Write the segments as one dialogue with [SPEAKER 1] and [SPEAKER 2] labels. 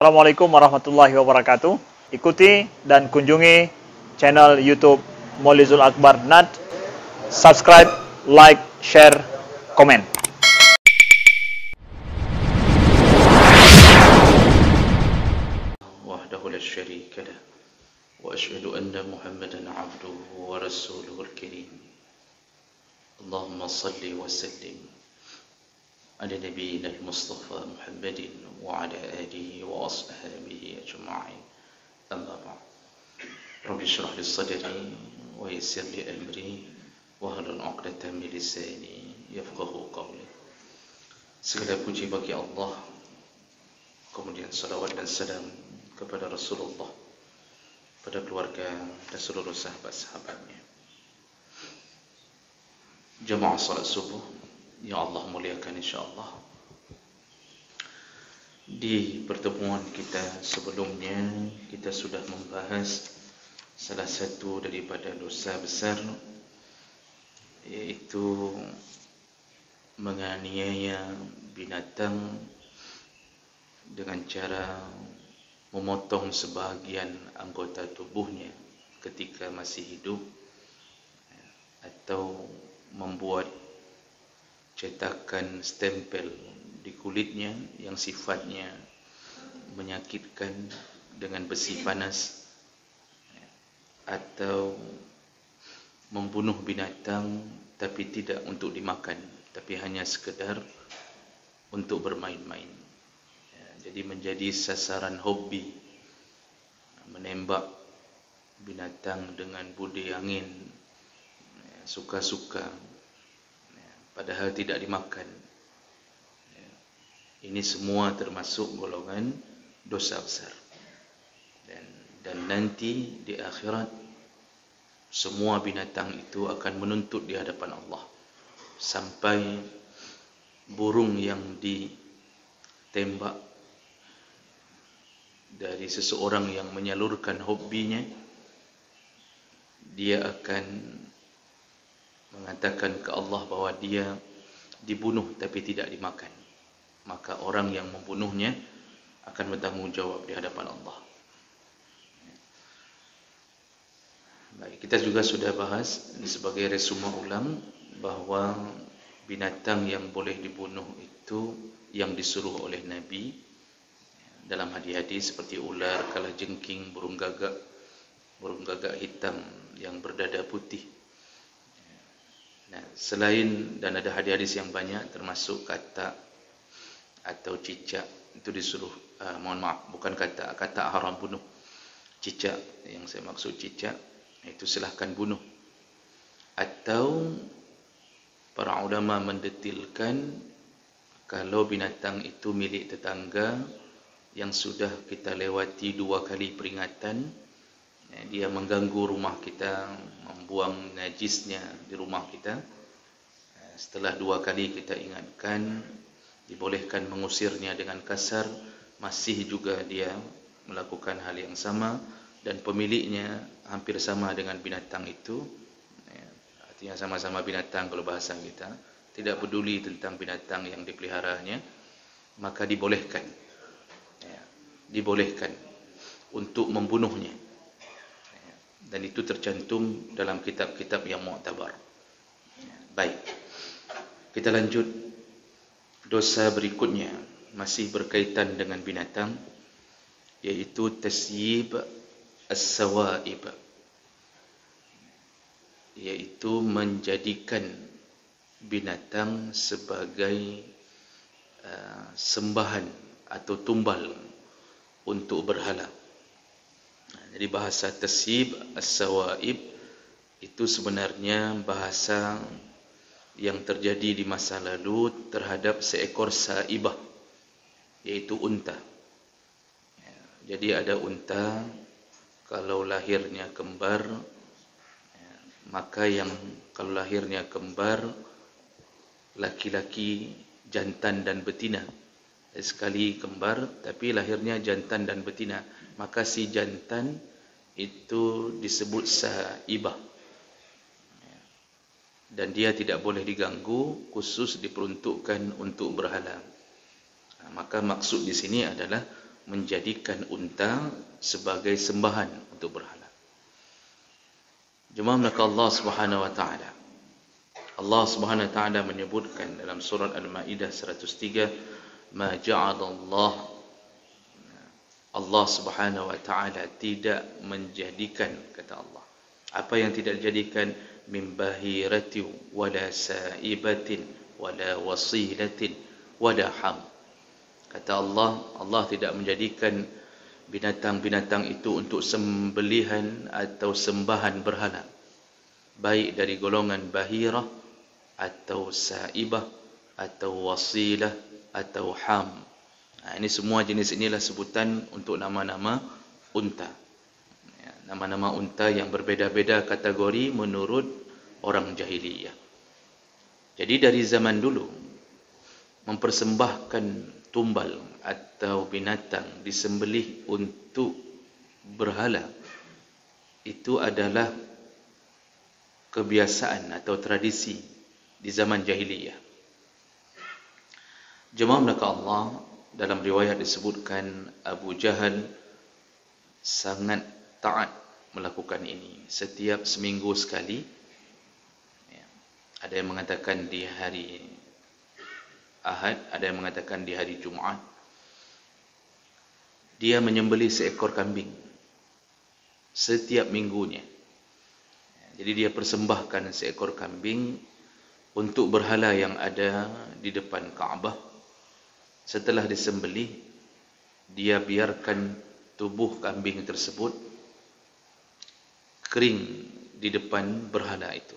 [SPEAKER 1] Assalamualaikum warahmatullahi wabarakatuh. Ikuti dan kunjungi channel YouTube Maulizul Akbar NAD. Subscribe, like, share, komen.
[SPEAKER 2] Wahdahu la syarika lah wa asyhadu anna Muhammadan abduhu wa rasuluhul karim. Allahumma salli wa sallim ala nabiyyina al-Mustafa Muhammadin wa ala alihi wa ashabihi ajma'in. Amma ba'd. Rabbi shrah li sadri wa yassir li amri wa hlul 'uqdatam min lisani yafqahu qawli. Segala puji bagi Allah, kemudian salawat dan salam kepada Rasulullah, pada keluarga dan seluruh sahabat-sahabatnya. Jamaah salat subuh yang Allah muliakan insyaAllah. Di pertemuan kita sebelumnya, kita sudah membahas salah satu daripada dosa besar, yaitu menganiaya binatang dengan cara memotong sebahagian anggota tubuhnya ketika masih hidup, atau membuat cetakan stempel di kulitnya yang sifatnya menyakitkan dengan besi panas, atau membunuh binatang tapi tidak untuk dimakan, tapi hanya sekedar untuk bermain-main. Jadi menjadi sasaran hobi, menembak binatang dengan budi angin, suka-suka, padahal tidak dimakan. Ini semua termasuk golongan dosa besar. Dan nanti di akhirat semua binatang itu akan menuntut di hadapan Allah, sampai burung yang ditembak dari seseorang yang menyalurkan hobinya, dia akan mengatakan ke Allah bahwa dia dibunuh tapi tidak dimakan. Maka orang yang membunuhnya akan bertanggungjawab di hadapan Allah. Baik, kita juga sudah bahas ini sebagai resume ulang bahwa binatang yang boleh dibunuh itu yang disuruh oleh Nabi dalam hadis-hadis seperti ular, kalajengking, burung gagak hitam yang berdada putih. Nah, selain, dan ada hadis-hadis yang banyak termasuk katak atau cicak, itu disuruh, mohon maaf, bukan katak haram bunuh, cicak, yang saya maksud cicak, itu silahkan bunuh. Atau para ulama mendetilkan kalau binatang itu milik tetangga yang sudah kita lewati 2 kali peringatan, dia mengganggu rumah kita, membuang najisnya di rumah kita, setelah 2 kali kita ingatkan, dibolehkan mengusirnya dengan kasar, masih juga dia melakukan hal yang sama, dan pemiliknya hampir sama dengan binatang itu, artinya sama-sama binatang kalau bahasa kita, tidak peduli tentang binatang yang dipeliharanya, maka dibolehkan untuk membunuhnya. Dan itu tercantum dalam kitab-kitab yang mu'tabar. Baik, kita lanjut. Dosa berikutnya masih berkaitan dengan binatang, yaitu tasyib as-sawaib, yaitu menjadikan binatang sebagai sembahan atau tumbal untuk berhala. Jadi bahasa tasyib as-sawaib itu sebenarnya bahasa yang terjadi di masa lalu terhadap seekor saibah, yaitu unta. Jadi ada unta, kalau lahirnya kembar, maka kalau lahirnya kembar, laki-laki, jantan dan betina, sekali kembar tapi lahirnya jantan dan betina, maka si jantan itu disebut saibah, dan dia tidak boleh diganggu, khusus diperuntukkan untuk berhala. Maka maksud di sini adalah menjadikan unta sebagai sembahan untuk berhala. Jemaah maka Allah Subhanahu wa taala. Allah Subhanahu wa taala menyebutkan dalam surat Al-Maidah 103, "Ma ja'alallah", Allah Subhanahu wa taala tidak menjadikan, kata Allah, apa yang tidak dijadikan, min bahirati wala saibatin wala wasilatin wala ham. Kata Allah, Allah tidak menjadikan binatang-binatang itu untuk sembelihan atau sembahan berhala, baik dari golongan bahirah atau saibah atau wasilah atau ham. Ini semua jenis inilah sebutan untuk nama-nama unta. Nama-nama unta yang berbeza-beza kategori menurut orang jahiliyah. Jadi dari zaman dulu mempersembahkan tumbal atau binatang disembelih untuk berhala itu adalah kebiasaan atau tradisi di zaman jahiliyah. Jemaah maka Allah, dalam riwayat disebutkan Abu Jahal sangat taat melakukan ini setiap seminggu sekali. Ada yang mengatakan di hari Ahad, ada yang mengatakan di hari Jumaat. Dia menyembelih seekor kambing setiap minggunya. Jadi dia persembahkan seekor kambing untuk berhala yang ada di depan Kaabah. Setelah disembelih, dia biarkan tubuh kambing tersebut kering di depan berhala itu.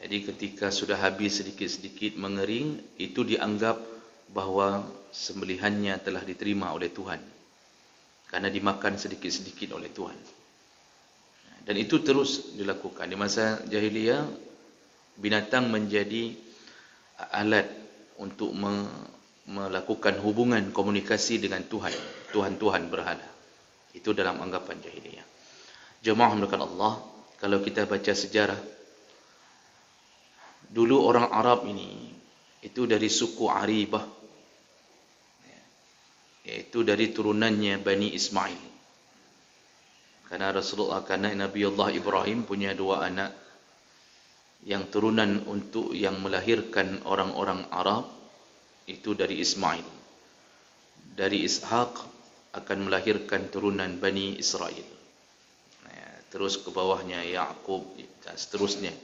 [SPEAKER 2] Jadi ketika sudah habis sedikit-sedikit mengering, itu dianggap bahawa sembelihannya telah diterima oleh Tuhan, karena dimakan sedikit-sedikit oleh Tuhan. Dan itu terus dilakukan. Di masa jahiliyah, binatang menjadi alat untuk melakukan hubungan komunikasi dengan Tuhan, Tuhan-Tuhan berhala. Itu dalam anggapan jahiliyah. Jemaah melakukan Allah, kalau kita baca sejarah, dulu orang Arab ini itu dari suku Aribah, yaitu dari turunannya Bani Ismail. Karena Nabi Allah Ibrahim punya dua anak yang turunan untuk yang melahirkan orang-orang Arab itu dari Ismail. Dari Ishaq akan melahirkan turunan Bani Israel. Terus ke bawahnya Yaqub dan seterusnya.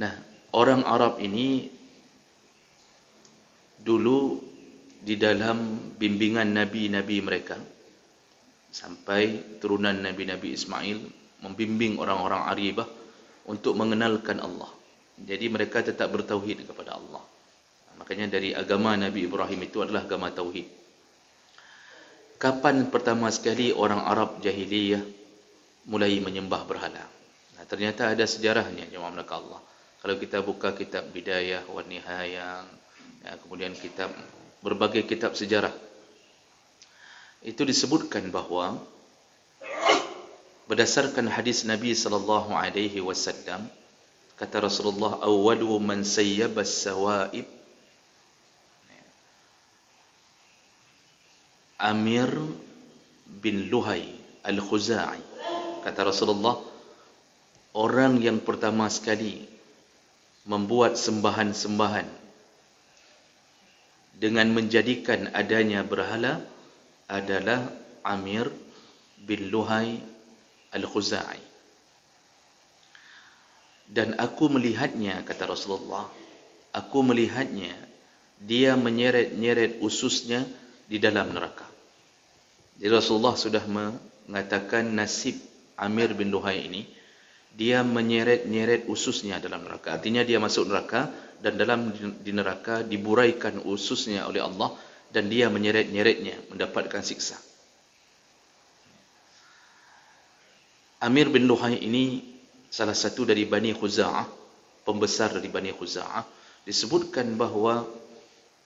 [SPEAKER 2] Nah, orang Arab ini dulu di dalam bimbingan nabi-nabi mereka, sampai turunan nabi-nabi Ismail membimbing orang-orang Aribah untuk mengenalkan Allah. Jadi mereka tetap bertauhid kepada Allah. Makanya dari agama Nabi Ibrahim itu adalah agama tauhid. Kapan pertama sekali orang Arab jahiliyah mulai menyembah berhala? Nah, ternyata ada sejarahnya, jemaah melakukan Allah. Kalau kita buka kitab Bidayah wa Nihayah, kemudian kitab berbagai kitab sejarah, itu disebutkan bahawa berdasarkan hadis Nabi sallallahu alaihi wasallam, kata Rasulullah, awwalu man sayyaba as-sawaib Amir bin Luhai al-Khuza'i. Kata Rasulullah, orang yang pertama sekali membuat sembahan-sembahan dengan menjadikan adanya berhala adalah Amir bin Luhai al-Khuza'i. Dan aku melihatnya, kata Rasulullah, aku melihatnya dia menyeret-nyeret ususnya di dalam neraka. Jadi Rasulullah sudah mengatakan nasib Amir bin Luhai ini, dia menyeret-nyeret ususnya dalam neraka. Artinya dia masuk neraka, dan di neraka diburaikan ususnya oleh Allah, dan dia menyeret-nyeretnya, mendapatkan siksa. Amir bin Luhai ini salah satu dari Bani Khuza'ah, pembesar dari Bani Khuza'ah. Disebutkan bahawa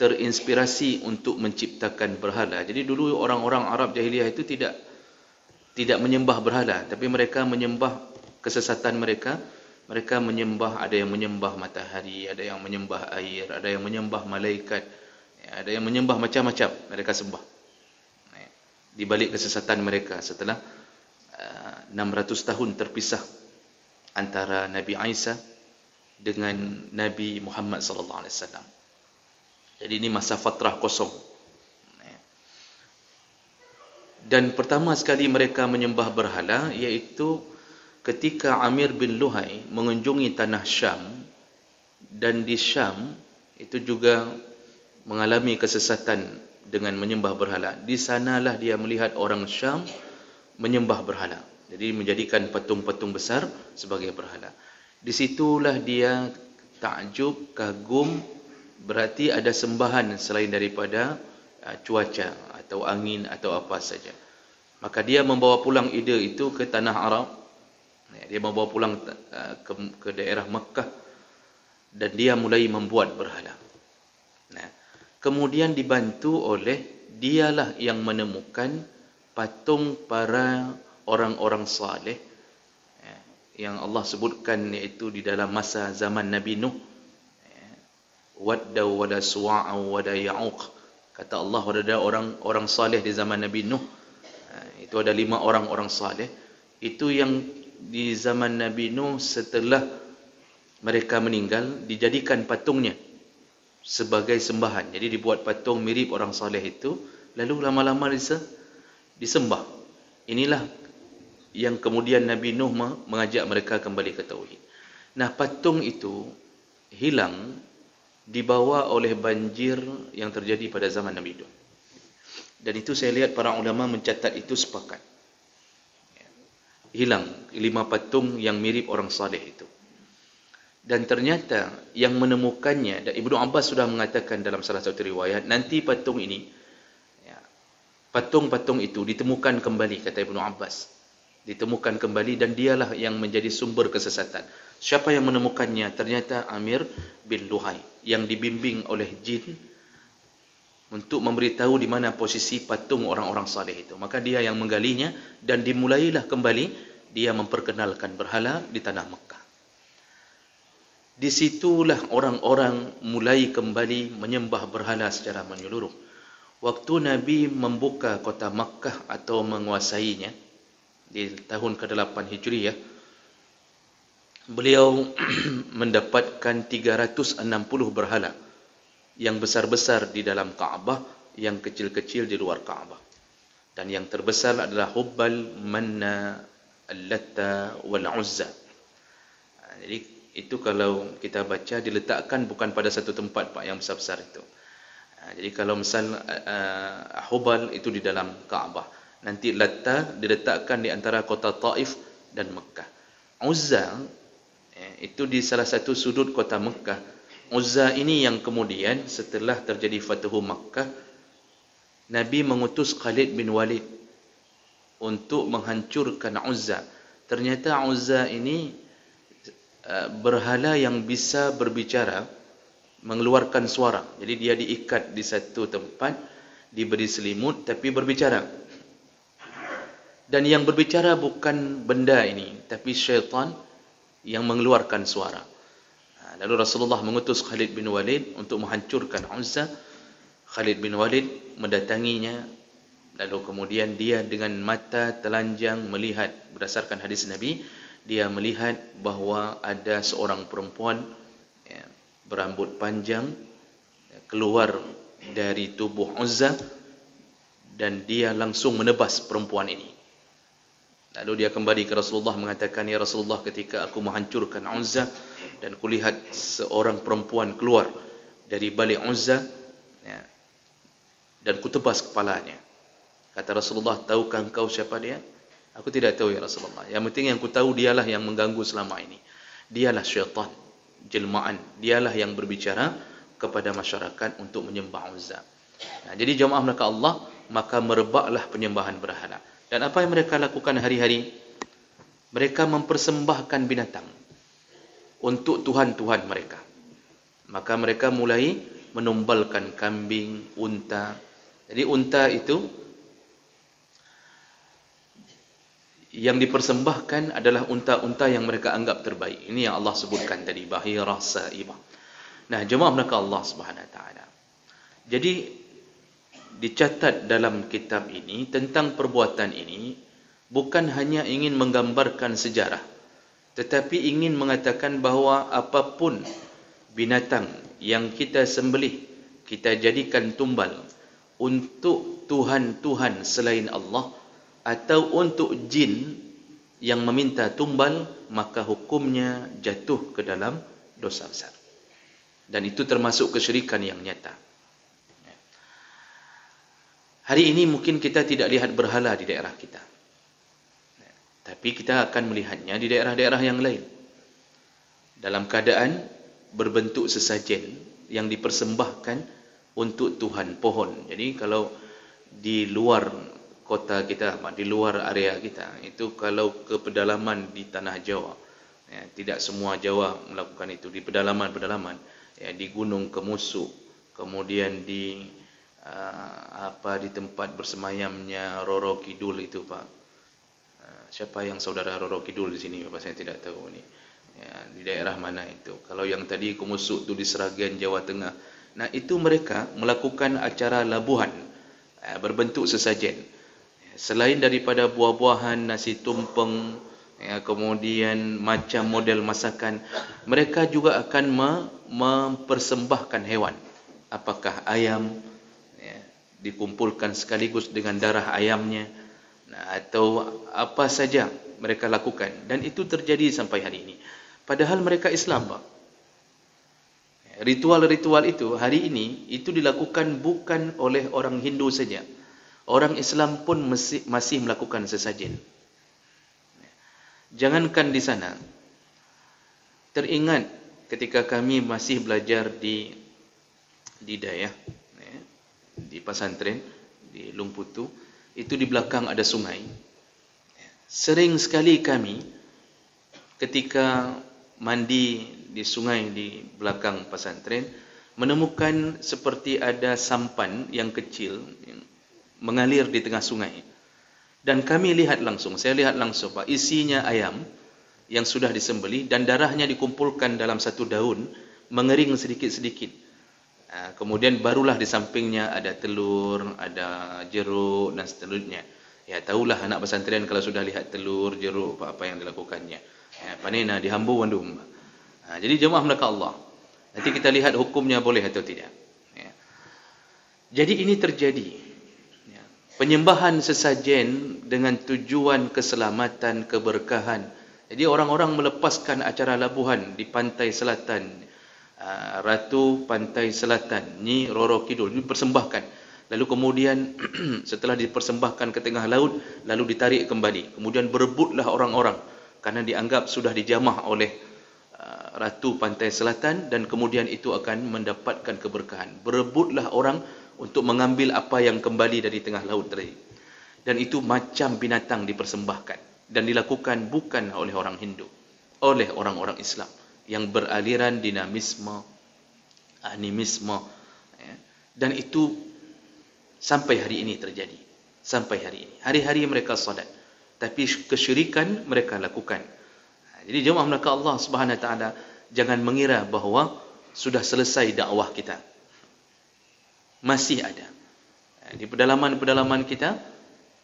[SPEAKER 2] terinspirasi untuk menciptakan berhala. Jadi dulu orang-orang Arab jahiliyah itu tidak menyembah berhala, tapi mereka menyembah kesesatan mereka. Mereka menyembah, ada yang menyembah matahari, ada yang menyembah air, ada yang menyembah malaikat, ada yang menyembah macam-macam mereka sembah. di balik kesesatan mereka setelah 600 tahun terpisah antara Nabi Isa dengan Nabi Muhammad sallallahu alaihi wasallam. Jadi ini masa fatrah kosong. Dan pertama sekali mereka menyembah berhala iaitu ketika Amir bin Luhai mengunjungi tanah Syam, dan di Syam itu juga mengalami kesesatan dengan menyembah berhala. Di sanalah dia melihat orang Syam menyembah berhala. Jadi menjadikan patung-patung besar sebagai berhala. Di situlah dia takjub, kagum, berarti ada sembahan selain daripada cuaca atau angin atau apa saja. Maka dia membawa pulang ide itu ke tanah Arab. Dia membawa pulang ke daerah Mekah dan dia mulai membuat berhala. Kemudian dibantu oleh dialah yang menemukan patung para orang-orang saleh yang Allah sebutkan iaitu di dalam masa zaman Nabi Nuh. Wadda wa la suwa'a wa la ya'uq. Kata Allah ada orang saleh di zaman Nabi Nuh. Itu ada 5 orang saleh. Itu yang di zaman Nabi Nuh setelah mereka meninggal dijadikan patungnya sebagai sembahan. Jadi dibuat patung mirip orang saleh itu, lalu lama-lama disembah. Inilah yang kemudian Nabi Nuh mengajak mereka kembali ke tauhid. Nah, patung itu hilang dibawa oleh banjir yang terjadi pada zaman Nabi Nuh. Dan itu saya lihat para ulama mencatat itu sepakat. Hilang 5 patung yang mirip orang saleh itu. Dan ternyata yang menemukannya, dan Ibnu Abbas sudah mengatakan dalam salah satu riwayat, nanti patung ini, patung-patung itu ditemukan kembali, kata Ibnu Abbas. Ditemukan kembali dan dialah yang menjadi sumber kesesatan. Siapa yang menemukannya? Ternyata Amir bin Luhai yang dibimbing oleh jin untuk memberitahu di mana posisi patung orang-orang saleh itu. Maka dia yang menggalinya dan dimulailah kembali dia memperkenalkan berhala di tanah Mekah. Disitulah orang-orang mulai kembali menyembah berhala secara menyeluruh. Waktu Nabi membuka kota Mekah atau menguasainya di tahun ke-8 Hijriah, beliau mendapatkan 360 berhala, yang besar-besar di dalam Kaabah, yang kecil-kecil di luar Kaabah. Dan yang terbesar adalah Hubbal, Manna, Al-Latta, Wal-Uzza. Jadi itu kalau kita baca diletakkan bukan pada satu tempat Pak yang besar-besar itu. Jadi kalau misal Hubal itu di dalam Kaabah, nanti Latta diletakkan di antara kota Taif dan Mekah. Uzza itu di salah satu sudut kota Mekah. Uzza ini yang kemudian setelah terjadi Fatuhu Makkah, Nabi mengutus Khalid bin Walid untuk menghancurkan Uzza. Ternyata Uzza ini berhala yang bisa berbicara, mengeluarkan suara. Jadi dia diikat di satu tempat, diberi selimut tapi berbicara. Dan yang berbicara bukan benda ini, tapi syaitan yang mengeluarkan suara. Lalu Rasulullah mengutus Khalid bin Walid untuk menghancurkan Uzza. Khalid bin Walid mendatanginya, lalu kemudian dia dengan mata telanjang melihat, berdasarkan hadis Nabi, dia melihat bahawa ada seorang perempuan berambut panjang keluar dari tubuh Uzza dan dia langsung menebas perempuan ini. Lalu dia kembali ke Rasulullah mengatakan, ya Rasulullah, ketika aku menghancurkan Uzza dan kulihat seorang perempuan keluar dari balik Uzza dan kutebas kepalanya. Kata Rasulullah, tahukah engkau siapa dia? Aku tidak tahu ya Rasulullah. Yang penting yang ku tahu dialah yang mengganggu selama ini. Dialah syaitan, jelmaan. Dialah yang berbicara kepada masyarakat untuk menyembah Uzza. Jadi jamaah mereka Allah, maka merebaklah penyembahan berhala. Dan apa yang mereka lakukan hari-hari? Mereka mempersembahkan binatang untuk Tuhan-Tuhan mereka. Maka mereka mulai menumbalkan kambing, unta. Jadi unta itu yang dipersembahkan adalah unta-unta yang mereka anggap terbaik. Ini yang Allah sebutkan tadi, bahirah sa'ibah. Nah, jemaah mereka Allah Subhanahu wa taala. Jadi dicatat dalam kitab ini tentang perbuatan ini bukan hanya ingin menggambarkan sejarah, tetapi ingin mengatakan bahawa apapun binatang yang kita sembelih, kita jadikan tumbal untuk Tuhan-Tuhan selain Allah atau untuk jin yang meminta tumbal, maka hukumnya jatuh ke dalam dosa besar. Dan itu termasuk kesyirikan yang nyata. Hari ini mungkin kita tidak lihat berhala di daerah kita, tapi kita akan melihatnya di daerah-daerah yang lain, dalam keadaan berbentuk sesajen yang dipersembahkan untuk Tuhan, pohon. Jadi kalau di luar kota kita, di luar area kita, itu kalau ke pedalaman di tanah Jawa, tidak semua Jawa melakukan itu, di pedalaman-pedalaman, di Gunung Kemusu, kemudian di di tempat bersemayamnya Roro Kidul itu, Pak. Siapa yang saudara Roro Kidul di sini, Bapak? Saya tidak tahu ni. Di daerah mana itu? Kalau yang tadi Kemusuk itu di Seragian Jawa Tengah. Nah, itu mereka melakukan acara labuhan berbentuk sesajen. Selain daripada buah-buahan, nasi tumpeng, kemudian macam model masakan, mereka juga akan mempersembahkan hewan. Apakah ayam, dikumpulkan sekaligus dengan darah ayamnya, atau apa saja mereka lakukan, dan itu terjadi sampai hari ini. Padahal mereka Islam, Pak. Ritual-ritual itu hari ini itu dilakukan bukan oleh orang Hindu saja. Orang Islam pun masih melakukan sesajen. Jangankan di sana. Teringat ketika kami masih belajar di Dayah, di pesantren di Lumputu, itu di belakang ada sungai. Sering sekali kami ketika mandi di sungai di belakang pesantren menemukan seperti ada sampan yang kecil yang mengalir di tengah sungai. Dan kami lihat langsung, saya lihat langsung, Pak, isinya ayam yang sudah disembelih dan darahnya dikumpulkan dalam satu daun, mengering sedikit-sedikit. Kemudian barulah di sampingnya ada telur, ada jeruk dan seterusnya. Ya, tahulah anak pesantren kalau sudah lihat telur, jeruk, apa yang dilakukannya. Panena di Hambu Wandum. Jadi jemaah melaka Allah, nanti kita lihat hukumnya boleh atau tidak. Jadi ini terjadi. Penyembahan sesajen dengan tujuan keselamatan, keberkahan. Jadi orang-orang melepaskan acara labuhan di pantai selatan, Ratu Pantai Selatan, ni Roro Kidul, dipersembahkan. Lalu kemudian setelah dipersembahkan ke tengah laut, lalu ditarik kembali. Kemudian berebutlah orang-orang karena dianggap sudah dijamah oleh Ratu Pantai Selatan, dan kemudian itu akan mendapatkan keberkahan. Berebutlah orang untuk mengambil apa yang kembali dari tengah laut tadi. Dan itu macam binatang dipersembahkan, dan dilakukan bukan oleh orang Hindu, oleh orang-orang Islam yang beraliran dinamisme, animisme, dan itu sampai hari ini terjadi. Sampai hari ini, hari-hari mereka salat, tapi kesyirikan mereka lakukan. Jadi jemaah melaka Allah Subhanahu Wa Taala, jangan mengira bahawa sudah selesai dakwah kita. Masih ada di pedalaman-pedalaman kita,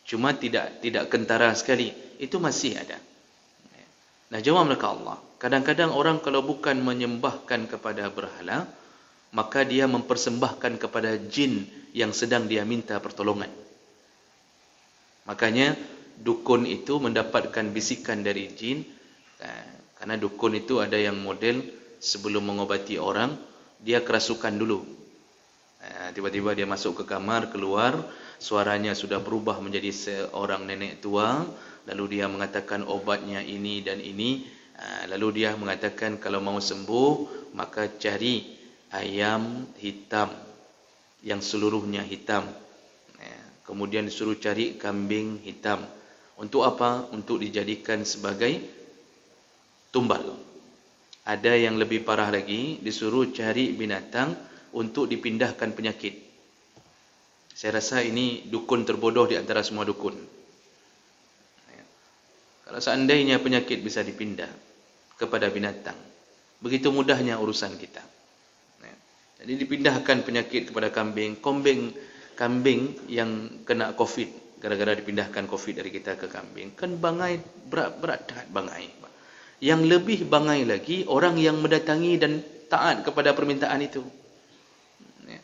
[SPEAKER 2] cuma tidak kentara sekali, itu masih ada. Nah, jemaah melaka Allah, kadang-kadang orang kalau bukan menyembahkan kepada berhala, maka dia mempersembahkan kepada jin yang sedang dia minta pertolongan. Makanya dukun itu mendapatkan bisikan dari jin, karena dukun itu ada yang model sebelum mengobati orang, dia kerasukan dulu. Tiba-tiba dia masuk ke kamar, keluar, suaranya sudah berubah menjadi seorang nenek tua. Lalu dia mengatakan obatnya ini dan ini. Lalu dia mengatakan kalau mau sembuh, maka cari ayam hitam yang seluruhnya hitam. Kemudian disuruh cari kambing hitam. Untuk apa? Untuk dijadikan sebagai tumbal. Ada yang lebih parah lagi, disuruh cari binatang untuk dipindahkan penyakit. Saya rasa ini dukun terbodoh di antara semua dukun. Kalau seandainya penyakit bisa dipindah kepada binatang, begitu mudahnya urusan kita. Jadi dipindahkan penyakit kepada kambing. kambing yang kena COVID, gara-gara dipindahkan COVID dari kita ke kambing, kan bangai berat bangai. Yang lebih bangai lagi orang yang mendatangi dan taat kepada permintaan itu. Ya.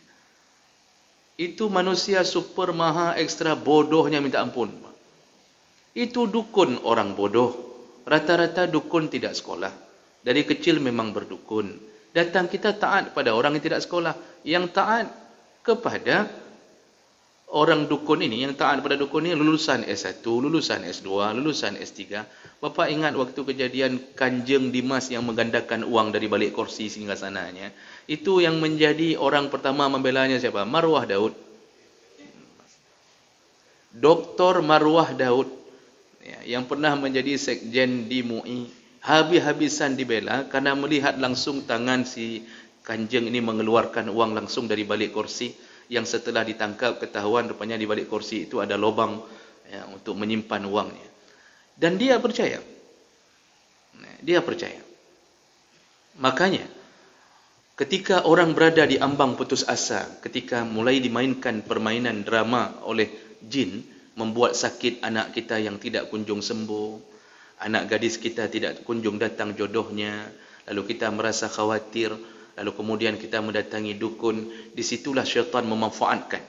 [SPEAKER 2] Itu manusia super maha ekstra bodohnya minta ampun. Itu dukun orang bodoh. Rata-rata dukun tidak sekolah. Dari kecil memang berdukun. Datang kita taat pada orang yang tidak sekolah. Yang taat kepada orang dukun ini, yang taat pada dukun ini lulusan S1, lulusan S2, lulusan S3. Bapak ingat waktu kejadian Kanjeng Dimas yang menggandakan uang dari balik kursi sehingga sananya. Itu yang menjadi orang pertama membelanya siapa? Marwah Daud. Dr. Marwah Daud, ya, yang pernah menjadi sekjen di MUI, habis-habisan dibela karena melihat langsung tangan si Kanjeng ini mengeluarkan uang langsung dari balik kursi, yang setelah ditangkap ketahuan rupanya di balik kursi itu ada lubang, ya, untuk menyimpan uangnya. Dan dia percaya. Dia percaya. Makanya ketika orang berada di ambang putus asa, ketika mulai dimainkan permainan drama oleh jin, membuat sakit anak kita yang tidak kunjung sembuh, anak gadis kita tidak kunjung datang jodohnya, lalu kita merasa khawatir, lalu kemudian kita mendatangi dukun, disitulah syaitan memanfaatkan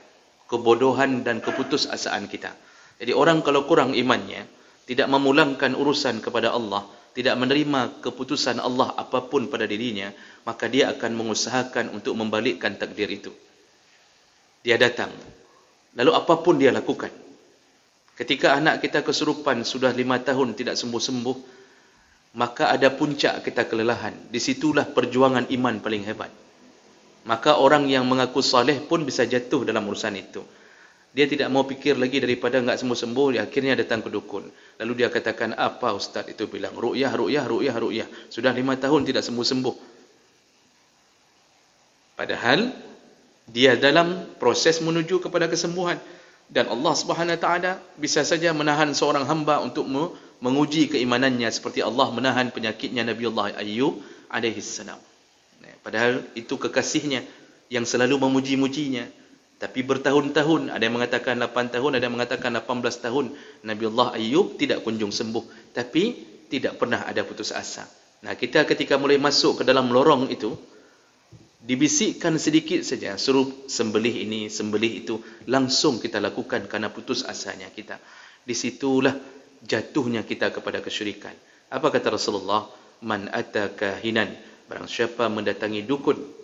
[SPEAKER 2] kebodohan dan keputusasaan kita. Jadi orang kalau kurang imannya, tidak memulangkan urusan kepada Allah, tidak menerima keputusan Allah apapun pada dirinya, maka dia akan mengusahakan untuk membalikkan takdir itu. Dia datang, lalu apapun dia lakukan. Ketika anak kita kesurupan sudah 5 tahun tidak sembuh-sembuh, maka ada puncak kita kelelahan. Disitulah perjuangan iman paling hebat. Maka orang yang mengaku saleh pun bisa jatuh dalam urusan itu. Dia tidak mau pikir lagi daripada enggak sembuh-sembuh, dia akhirnya datang ke dukun. Lalu dia katakan, apa ustaz itu bilang? Ru'yah. Sudah 5 tahun tidak sembuh-sembuh. Padahal dia dalam proses menuju kepada kesembuhan. Dan Allah Subhanahu Wa Taala bisa saja menahan seorang hamba untuk menguji keimanannya, seperti Allah menahan penyakitnya Nabiullah Ayyub alaihi salam. Padahal itu kekasihnya yang selalu memuji-mujinya. Tapi bertahun-tahun, ada yang mengatakan 8 tahun, ada yang mengatakan 18 tahun, Nabiullah Ayyub tidak kunjung sembuh. Tapi tidak pernah ada putus asa. Nah, kita ketika mulai masuk ke dalam lorong itu, dibisikkan sedikit saja, suruh sembelih ini, sembelih itu, langsung kita lakukan karena putus asanya kita. Disitulah jatuhnya kita kepada kesyirikan. Apa kata Rasulullah? Man ata kahinan, barang siapa mendatangi dukun.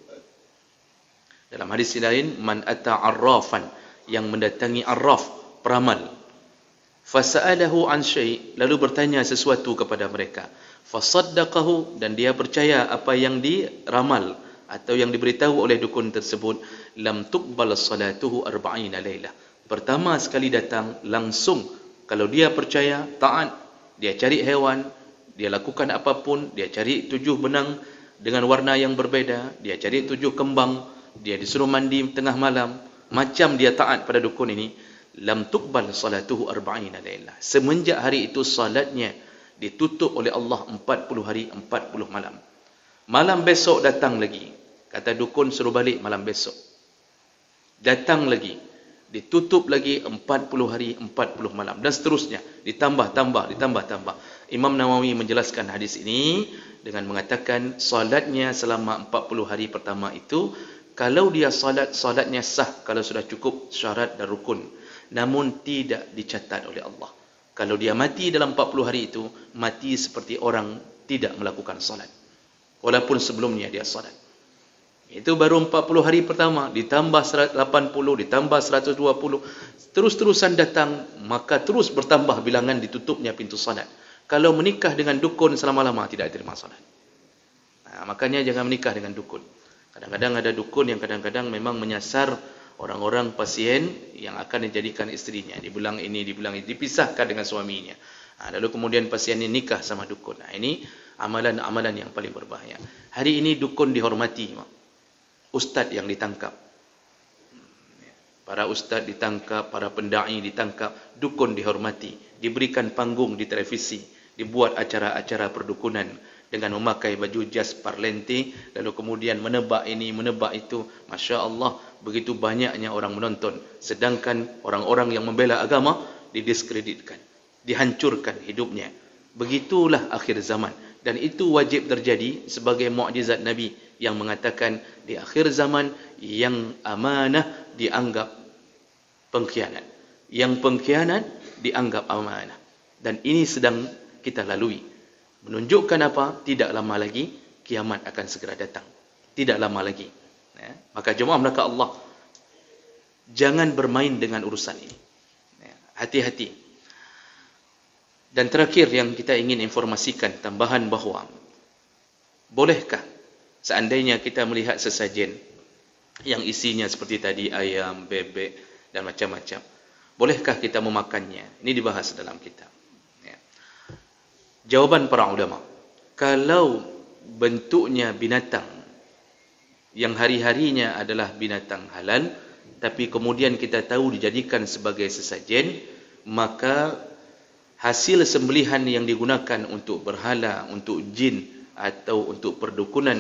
[SPEAKER 2] Dalam hadis lain, man ata arrafan, yang mendatangi arraf, peramal. Fasa'alahu an syai', lalu bertanya sesuatu kepada mereka. Fasaddaqahu, dan dia percaya apa yang diramal atau yang diberitahu oleh dukun tersebut, lam tuqbal salatuhu 40 lailah. Pertama sekali datang, langsung kalau dia percaya, taat, dia cari hewan, dia lakukan apapun, dia cari 7 benang dengan warna yang berbeda, dia cari 7 kembang, dia disuruh mandi tengah malam, macam dia taat pada dukun ini, lam tuqbal salatuhu 40 lailah. Semenjak hari itu salatnya ditutup oleh Allah 40 hari 40 malam. Malam besok datang lagi, kata dukun suruh balik malam besok. Datang lagi, ditutup lagi 40 hari 40 malam, dan seterusnya, ditambah. Imam Nawawi menjelaskan hadis ini dengan mengatakan salatnya selama 40 hari pertama itu, kalau dia salatnya sah, kalau sudah cukup syarat dan rukun, namun tidak dicatat oleh Allah. Kalau dia mati dalam 40 hari itu, mati seperti orang tidak melakukan salat, walaupun sebelumnya dia salat. Itu baru 40 hari pertama, ditambah 80, ditambah 120, terus-terusan datang, maka terus bertambah bilangan ditutupnya pintu salat. Kalau menikah dengan dukun selama-lama, tidak diterima salat. Nah, makanya jangan menikah dengan dukun. Kadang-kadang ada dukun yang kadang-kadang memang menyasar orang-orang pasien yang akan dijadikan istrinya. Dibilang ini, dipisahkan dengan suaminya. Lalu kemudian pasien ini nikah sama dukun. Ini amalan-amalan yang paling berbahaya. Hari ini dukun dihormati. Ustaz yang ditangkap. Para ustaz ditangkap, para pendai ditangkap, dukun dihormati. Diberikan panggung di televisi. Dibuat acara-acara perdukunan. dengan memakai baju jas parlente, lalu kemudian menebak ini, menebak itu. Masya Allah, begitu banyaknya orang menonton. Sedangkan orang-orang yang membela agama didiskreditkan, dihancurkan hidupnya. Begitulah akhir zaman. Dan itu wajib terjadi sebagai mukjizat Nabi yang mengatakan di akhir zaman yang amanah dianggap pengkhianat, yang pengkhianat dianggap amanah. Dan ini sedang kita lalui. Menunjukkan apa? Tidak lama lagi kiamat akan segera datang. Tidak lama lagi. Maka jemaah melaka Allah, jangan bermain dengan urusan ini. Hati-hati. Dan terakhir yang kita ingin informasikan, tambahan bahawa bolehkah seandainya kita melihat sesajen yang isinya seperti tadi ayam, bebek dan macam-macam, bolehkah kita memakannya? Ini dibahas dalam kitab. Jawaban para ulama, kalau bentuknya binatang yang hari-harinya adalah binatang halal, tapi kemudian kita tahu dijadikan sebagai sesajen, maka hasil sembelihan yang digunakan untuk berhala, untuk jin atau untuk perdukunan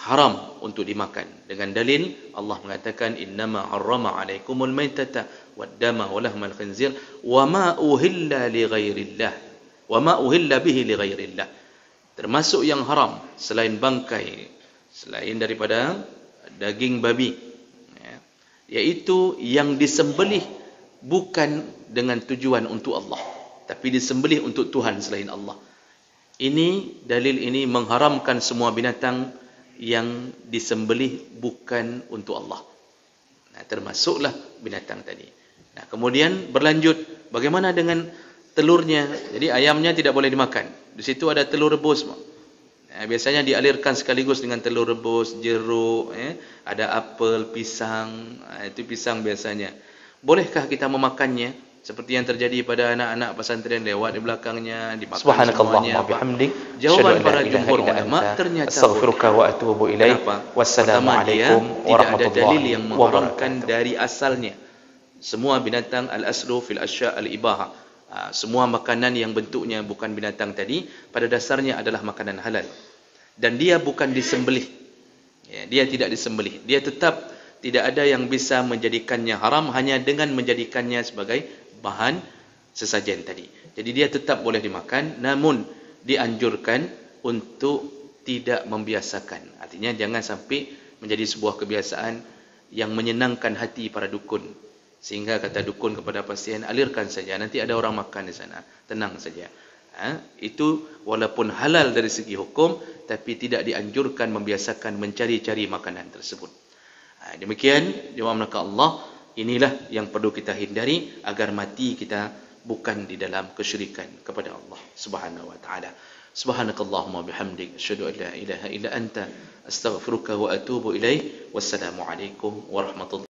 [SPEAKER 2] haram untuk dimakan. Dengan dalil Allah mengatakan innama harrama alaikumul maitata waddama wa lahmal khinzir wa ma uhilla li ghairillah wa ma uhilla bihi li ghairillah. Termasuk yang haram selain bangkai, selain daripada daging babi, yaitu yang disembelih bukan dengan tujuan untuk Allah, tapi disembelih untuk Tuhan selain Allah. Ini dalil ini mengharamkan semua binatang yang disembelih bukan untuk Allah. Termasuklah binatang tadi. Kemudian berlanjut, bagaimana dengan telurnya? Jadi ayamnya tidak boleh dimakan. Di situ ada telur rebus. Biasanya dialirkan sekaligus dengan telur rebus, jeruk, ada apel, pisang. Itu pisang biasanya. Bolehkah kita memakannya? Seperti yang terjadi pada anak-anak pesantren, lewat di belakangnya, dimakan semuanya. Jawaban para jumhur ulama ternyata boleh. Pertama, dia tidak ada dalil yang mengharamkan dari asalnya. Semua binatang al-aslu fil asya' al-ibaha. Semua makanan yang bentuknya bukan binatang tadi pada dasarnya adalah makanan halal, dan dia bukan disembelih. Dia tidak disembelih. Dia tetap tidak ada yang bisa menjadikannya haram hanya dengan menjadikannya sebagai bahan sesajen tadi. Jadi dia tetap boleh dimakan, namun dianjurkan untuk tidak membiasakan. Artinya jangan sampai menjadi sebuah kebiasaan yang menyenangkan hati para dukun, sehingga kata dukun kepada pasien, alirkan saja, nanti ada orang makan di sana, tenang saja. Itu walaupun halal dari segi hukum, tapi tidak dianjurkan membiasakan mencari-cari makanan tersebut. Demikian jemaah melaka Allah, inilah yang perlu kita hindari agar mati kita bukan di dalam kesyirikan kepada Allah Subhanahu wa taala. Subhanakallahumma bihamdik, asyhadu an la ilaha illa anta, astaghfiruka wa atubu ilaik. Wassalamu alaikum warahmatullahi